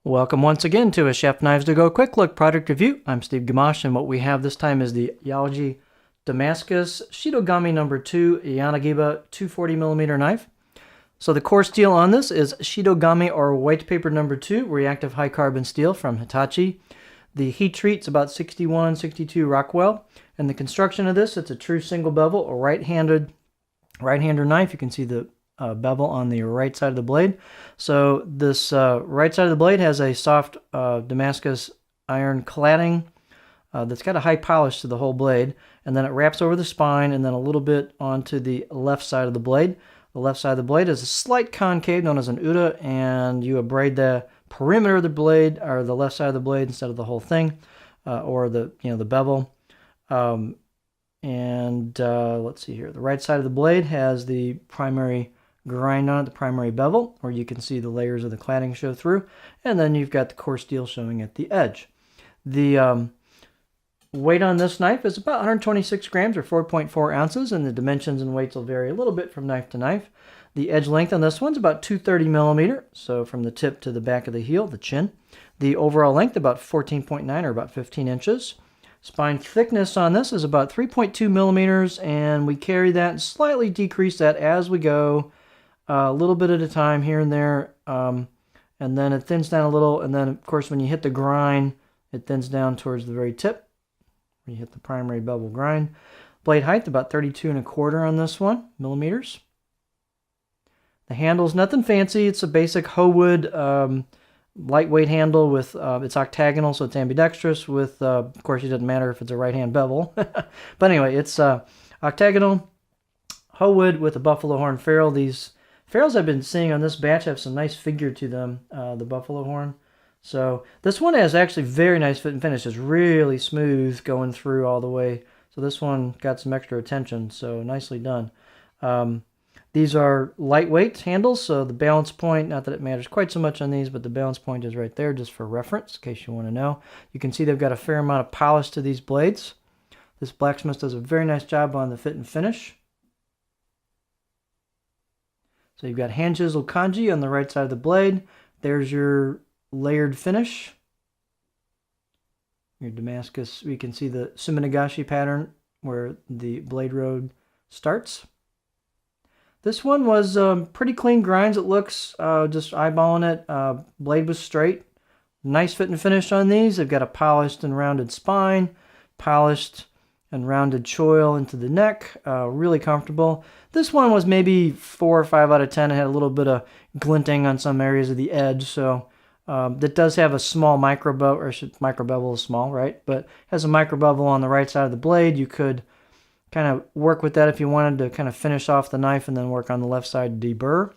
Welcome once again to a Chef Knives to Go Quick Look product review. I'm Steve Gamache, and what we have this time is the Yauji Damascus Shidogami No. 2 Yanagiba 240mm knife. So the core steel on this is Shidogami or white paper No. 2 reactive high carbon steel from Hitachi. The heat treat's about 61, 62 Rockwell. And the construction of this, it's a true single bevel, a right-hander knife. You can see the bevel on the right side of the blade. So this right side of the blade has a soft Damascus iron cladding that's got a high polish to the whole blade, and then it wraps over the spine and then a little bit onto the left side of the blade. The left side of the blade is a slight concave known as an Uda, and you abrade the perimeter of the blade, or the left side of the blade instead of the whole thing, or the bevel. Let's see here. The right side of the blade has the primary grind on it, the primary bevel, where you can see the layers of the cladding show through, and then you've got the core steel showing at the edge. The weight on this knife is about 126 grams or 4.4 ounces, and the dimensions and weights will vary a little bit from knife to knife. The edge length on this one's about 230mm, so from the tip to the back of the heel, the chin. The overall length about 14.9 or about 15 inches. Spine thickness on this is about 3.2 millimeters, and we carry that and slightly decrease that as we go, a little bit at a time here and there, and then it thins down a little, and then of course when you hit the grind, it thins down towards the very tip. When you hit the primary bevel grind. Blade height about 32.25 on this one, millimeters. The handle's nothing fancy. It's a basic hoe wood, lightweight handle with, it's octagonal, so it's ambidextrous with, of course it doesn't matter if it's a right hand bevel. But anyway, it's octagonal, hoe wood with a buffalo horn ferrule. These ferrules I've been seeing on this batch have some nice figure to them, the buffalo horn. So this one has actually very nice fit and finish. It's really smooth going through all the way. So this one got some extra attention, so nicely done. These are lightweight handles, so the balance point, not that it matters quite so much on these, but the balance point is right there just for reference, in case you want to know. You can see they've got a fair amount of polish to these blades. This blacksmith does a very nice job on the fit and finish. So you've got hand chiseled kanji on the right side of the blade. There's your layered finish. Your Damascus, we can see the suminagashi pattern where the blade road starts. This one was pretty clean grinds, it looks, just eyeballing it. Blade was straight. Nice fit and finish on these. They've got a polished and rounded spine, polished and rounded choil into the neck. Really comfortable. This one was maybe 4 or 5 out of 10. It had a little bit of glinting on some areas of the edge, so that does have a small micro bevel, or micro bevel is small, right? But has a micro bevel on the right side of the blade. You could kind of work with that if you wanted to kind of finish off the knife and then work on the left side to deburr.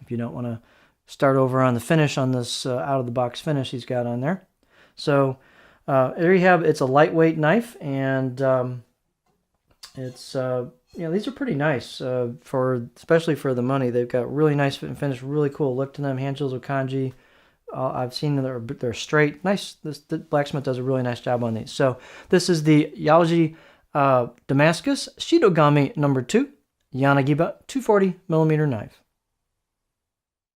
If you don't want to start over on the finish on this out-of-the-box finish he's got on there. So there you have, it's a lightweight knife, and it's these are pretty nice especially for the money. They've got really nice fit and finish, really cool look to them. Hand chiseled kanji. I've seen they're straight, nice. The blacksmith does a really nice job on these. So this is the Yauji Damascus Shidogami No. 2 Yanagiba 240mm knife.